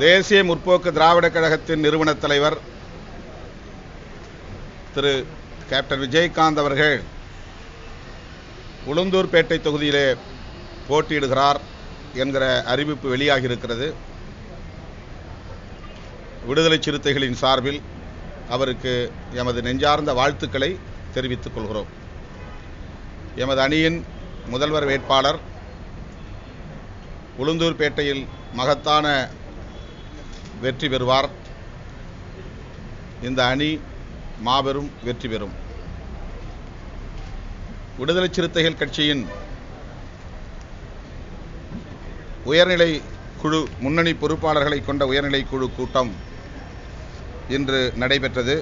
தேசிய முற்போக்கு திராவிடக் கழகத்தின் நிறுவனத் தலைவர் திரு கேப்டன் விஜயகாந்த் அவர்கள் உளுந்தூர்பேட்டை தொகுதியிலே போட்டியிடுகிறார் என்கிற அறிவிப்பு வெளியாகியிருக்கிறது. விடுதலை சிறுத்தைகளின் சார்பில் அவருக்கு எமது நெஞ்சார்ந்த வாழ்த்துக்களை தெரிவித்துக் கொள்கிறோம். எமது அணியின் முதல்வர் வேட்பாளர் உளுந்தூர்பேட்டையில் மகத்தான வெற்றி பெறுவார். இந்த அணி மாபெரும் வெற்றி பெறும். விடுதலை சிறுத்தைகள் கட்சியின் உயர்நிலை குழு முன்னணி பொறுப்பாளர்களை கொண்ட உயர்நிலை குழு கூட்டம் இன்று நடைபெற்றது.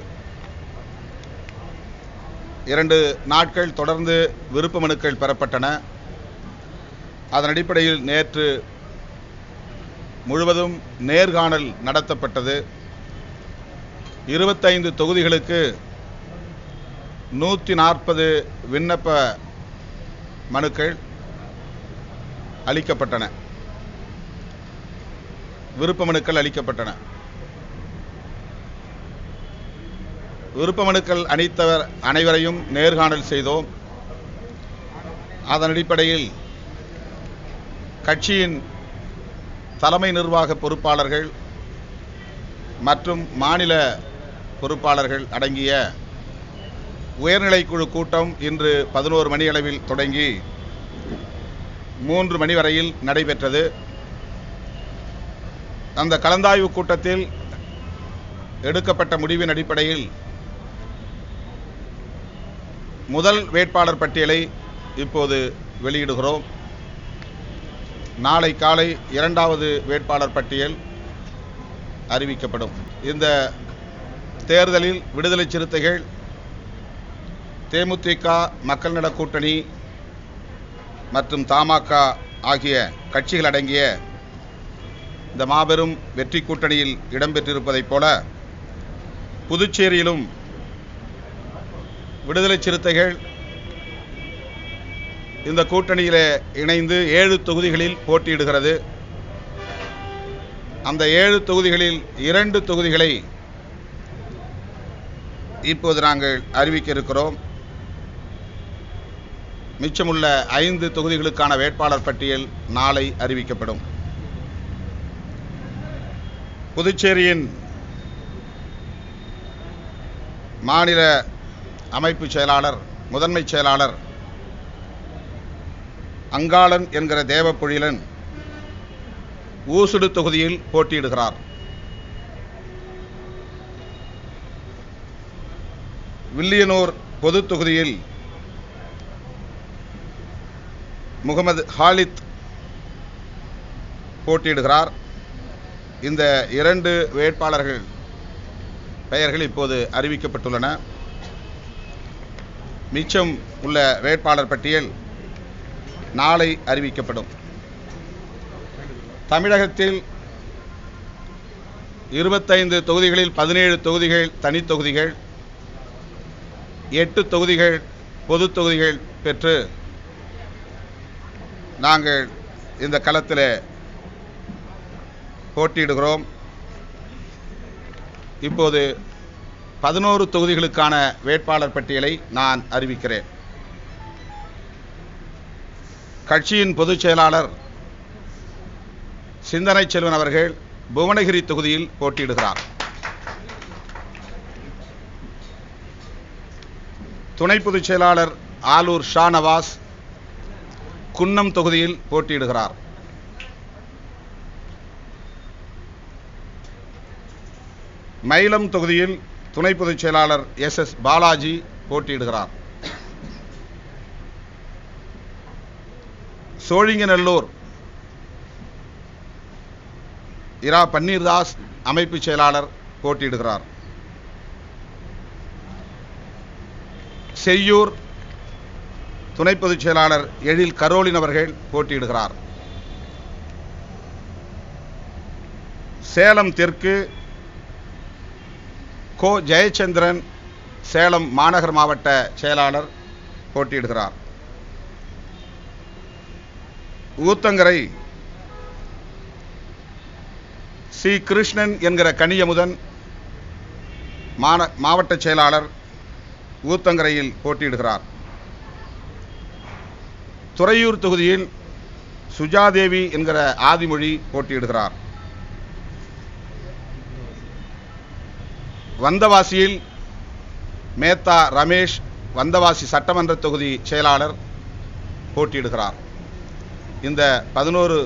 2 நாட்கள் தொடர்ந்து விருப்ப மனுக்கள் பெறப்பட்டன. அதன் அடிப்படையில் நேற்று முழுவதும் நேர்காணல் நடத்தப்பட்டது. 25 தொகுதிகளுக்கு 140 விண்ணப்ப மனுக்கள் அளிக்கப்பட்டன, விருப்ப மனுக்கள் அளிக்கப்பட்டன. விருப்ப மனுக்கள் அளித்தவர் அனைவரையும் நேர்காணல் செய்தோம். அதன் அடிப்படையில் கட்சியின் தலைமை நிர்வாக பொறுப்பாளர்கள் மற்றும் மாநில பொறுப்பாளர்கள் அடங்கிய உயர்நிலைக்குழு கூட்டம் இன்று 11 மணி அளவில் தொடங்கி 3 மணி வரையில் நடைபெற்றது. அந்த கலந்தாய்வு கூட்டத்தில் எடுக்கப்பட்ட முடிவின் அடிப்படையில் முதல் வேட்பாளர் பட்டியலை இப்போது வெளியிடுகிறோம். நாளை காலை 2வது வேட்பாளர் பட்டியல் அறிவிக்கப்படும். இந்த தேர்தலில் விடுதலை சிறுத்தைகள், தேமுதிக, மக்கள் நல கூட்டணி மற்றும் தமாக ஆகிய கட்சிகள் அடங்கிய இந்த மாபெரும் வெற்றி கூட்டணியில் இடம்பெற்றிருப்பதைப் போல புதுச்சேரியிலும் விடுதலை சிறுத்தைகள் இந்த கூட்டணியிலே இணைந்து 7 தொகுதிகளில் போட்டியிடுகிறது. அந்த 7 தொகுதிகளில் 2 தொகுதிகளை இப்போது நாங்கள் அறிவிக்க இருக்கிறோம். மிச்சமுள்ள 5 தொகுதிகளுக்கான வேட்பாளர் பட்டியல் நாளை அறிவிக்கப்படும். புதுச்சேரியின் மாநில அமைப்பு செயலாளர், முதன்மை செயலாளர் அங்காளன் என்கிற தேவப்பொழிலன் ஊசுடு தொகுதியில் போட்டியிடுகிறார். வில்லியனூர் பொது தொகுதியில் முகமது ஹாலித் போட்டியிடுகிறார். இந்த 2 வேட்பாளர்கள் பெயர்கள் இப்போது அறிவிக்கப்பட்டுள்ளன. மிச்சம் உள்ள வேட்பாளர் பட்டியல் நாளை அறிவிக்கப்படும். தமிழகத்தில் 25 தொகுதிகளில் 17 தொகுதிகள் தனி தொகுதிகள், 8 தொகுதிகள் பொது தொகுதிகள் பெற்று நாங்கள் இந்த களத்தில் போட்டியிடுகிறோம். இப்போது 11 தொகுதிகளுக்கான வேட்பாளர் பட்டியலை நான் அறிவிக்கிறேன். கட்சியின் பொதுச் செயலாளர் சிந்தனை செல்வன் அவர்கள் புவனகிரி தொகுதியில் போட்டியிடுகிறார். துணை பொதுச் செயலாளர் ஆலூர் ஷா நவாஸ் குன்னம் தொகுதியில் போட்டியிடுகிறார். மயிலம் தொகுதியில் துணை பொதுச் செயலாளர் SS பாலாஜி போட்டியிடுகிறார். சோழிங்கநல்லூர் இரா பன்னீர்தாஸ் அமைப்பு செயலாளர் போட்டியிடுகிறார். செய்யூர் துணை பொதுச் செயலாளர் எழில் கரோலின் அவர்கள் போட்டியிடுகிறார். சேலம் தெற்கு கோ ஜெயச்சந்திரன் சேலம் மாநகர் மாவட்ட செயலாளர் போட்டியிடுகிறார். ஊத்தங்கரை சி. கிருஷ்ணன் என்கிற கனியமுதன் மாவட்ட செயலாளர் ஊத்தங்கரையில் போட்டியிடுகிறார். துறையூர் தொகுதியில் சுஜாதேவி என்கிற ஆதிமொழி போட்டியிடுகிறார். வந்தவாசியில் மேத்தா ரமேஷ் வந்தவாசி சட்டமன்ற தொகுதி செயலாளர் போட்டியிடுகிறார். இந்த 11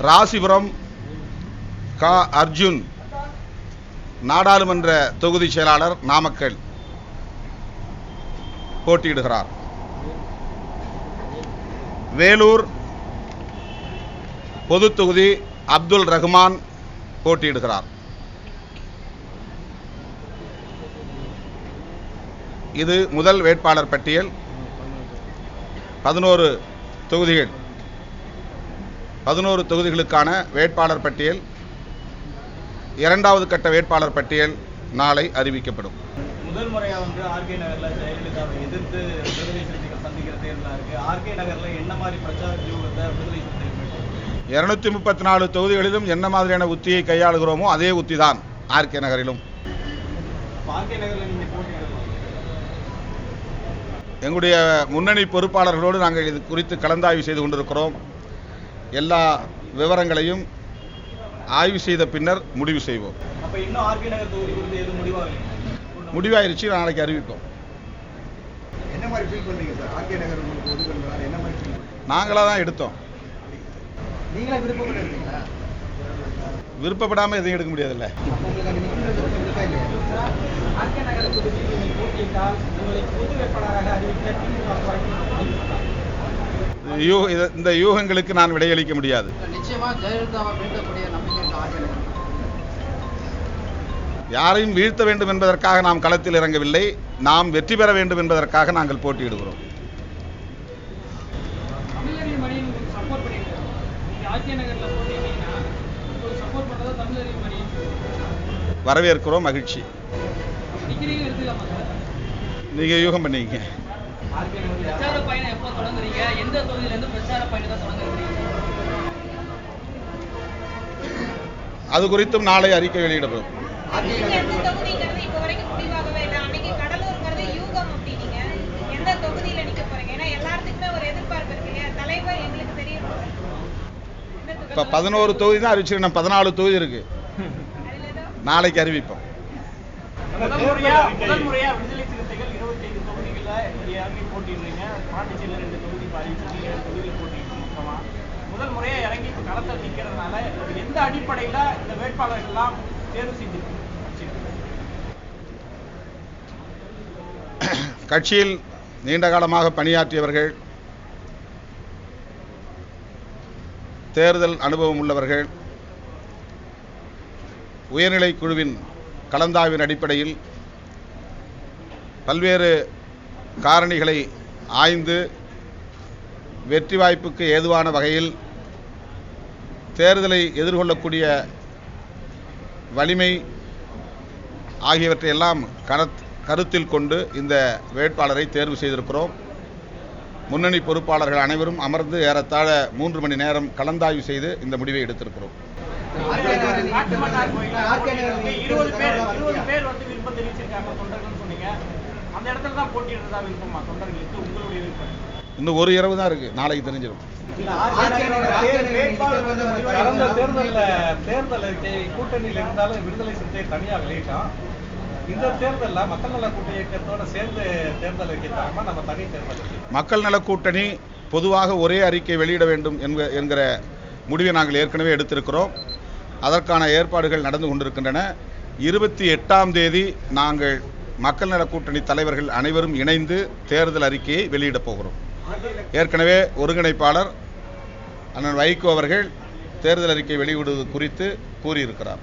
ராசிபுரம் கா. அர்ஜுன் நாடாளுமன்ற தொகுதி செயலாளர் நாமக்கல் போட்டியிடுகிறார். வேலூர் பொது தொகுதி அப்துல் ரஹ்மான் போட்டியிடுகிறார். இது முதல் வேட்பாளர் பட்டியல். 11 தொகுதிகள் 11 தொகுதிகளுக்கான வேட்பாளர் பட்டியல். இரண்டாவது கட்ட வேட்பாளர் பட்டியல் நாளை அறிவிக்கப்படும். முதல் முறையாக ஆர்கே நகர்ல ஜெயலலிதாவை எதிர்த்து விடுதலை சிறுத்தைகள் சந்திக்கிற தேர்தலாக இருக்கு. ஆர்கே நகர்ல என்ன மாதிரி பிரச்சார வியூகத்தை விடுதலை சிறுத்தைகள் 234 தொகுதிகளிலும் என்ன மாதிரியான உத்தியை கையாளுகிறோமோ அதே உத்தி தான் ஆர்கே நகரிலும். ஆர்கே நகர்ல நீங்க போட்டியிடலாம். எங்களுடைய முன்னணி பொறுப்பாளர்களோடு நாங்கள் இது குறித்து கலந்தாய்வு செய்து கொண்டிருக்கிறோம். எல்லா விவரங்களையும் ஆய்வு செய்த பின்னர் முடிவு செய்வோம். அப்ப இன்னும் ஆர்கே நகர் தொகுதி குறித்து எதுவும் முடிவாயிருச்சு, நாளைக்கு அறிவிப்போம். என்ன மாதிரி ஃபீல் பண்றீங்க சார்? ஆர்கே நகர் உங்களுக்கு ஒதுக்குறதால என்ன மாதிரி ஃபீல் பண்றீங்க? நாங்களா தான் எடுத்தோம். நீங்களா விருப்பப்பட்டு எடுத்தீங்களா? விருப்பப்படாம எதையும் எடுக்க முடியாதுல்ல. உங்களுக்கு அந்த நிச்சயம் இருக்கா இல்லையா? ஆர்கே நகர் தொகுதியில் நீங்கள் போட்டியிட்டால் உங்களை பொது வேட்பாளராக அறிவிக்க இந்த யூகங்களுக்கு நான் விடையளிக்க முடியாது. நிச்சயமா ஜெயலலிதாவை வீழ்த்தக்கூடிய நம்பிக்கை ஆர்கே நகர். யாரையும் வீழ்த்த வேண்டும் என்பதற்காக நாம் களத்தில் இறங்கவில்லை. நாம் வெற்றி பெற வேண்டும் என்பதற்காக நாங்கள் போட்டியிடுகிறோம். வரவேற்கிறோம், மகிழ்ச்சி. நீங்க யூகம் பண்ணீங்க. அது குறித்தும் நாளை அறிக்கை வெளியிடப்படும். இப்ப 11 தொகுதி தான் அறிவிச்சிருக்கோம். 14 தொகுதி இருக்கு. நாளைக்கு அறிவிப்போம். முதல் முறையா விடுதலை சிறுத்தைகள் 25 தொகுதிகளில் போட்டிடுறீங்க. பாண்டிச்சேரியில் 2 தொகுதி அறிவிச்சிருக்கீங்க, 2 தொகுதியில் போட்டிட்டு மொத்தமா முதல் முறையா இறங்கி இப்ப களத்தில் நிற்கிறதுனால எந்த அடிப்படையில இந்த வேட்பாளர்கள் எல்லாம் தேர்வு செஞ்சிருக்கீங்க? கட்சியில் நீண்ட காலமாக பணியாற்றியவர்கள், தேர்தல் அனுபவம் உள்ளவர்கள், உயர்நிலை குழுவின் கலந்தாய்வின் அடிப்படையில் பல்வேறு காரணிகளை ஆய்ந்து வெற்றி வாய்ப்புக்கு ஏதுவான வகையில் தேர்தலை எதிர்கொள்ளக்கூடிய வலிமை ஆகியவற்றையெல்லாம் கருத்தில் கொண்டு இந்த வேட்பாளரை தேர்வு செய்திருக்கிறோம். முன்னணி பொறுப்பாளர்கள் அனைவரும் அமர்ந்து ஏறத்தாழ 3 மணி நேரம் கலந்தாய்வு செய்து இந்த முடிவை எடுத்திருக்கிறோம். இன்னும் ஒரு இரவு தான் இருக்கு, நாளைக்கு தெரிஞ்சிடும். கூட்டணியில் இருந்தாலும் விடுதலை சிறுத்தை தனியா வெளியிட்டோம். இந்த தேர்தலில் மக்கள் நல கூட்டணி இயக்கத்தோட சேர்ந்து தேர்தல் வைக்கிறாங்க. நம்ம தனி தேர்தல் மக்கள் நல கூட்டணி பொதுவாக ஒரே அறிக்கை வெளியிட வேண்டும் என்கிற முடிவை நாங்கள் ஏற்கனவே எடுத்திருக்கிறோம். அதற்கான ஏற்பாடுகள் நடந்து கொண்டிருக்கின்றன. 28ஆம் தேதி நாங்கள் மக்கள் நல கூட்டணி தலைவர்கள் அனைவரும் இணைந்து தேர்தல் அறிக்கையை வெளியிடப் போகிறோம். ஏற்கனவே ஒருங்கிணைப்பாளர் அண்ணன் வைகோ அவர்கள் தேர்தல் அறிக்கை வெளியிடுவது குறித்து கூறியிருக்கிறார்.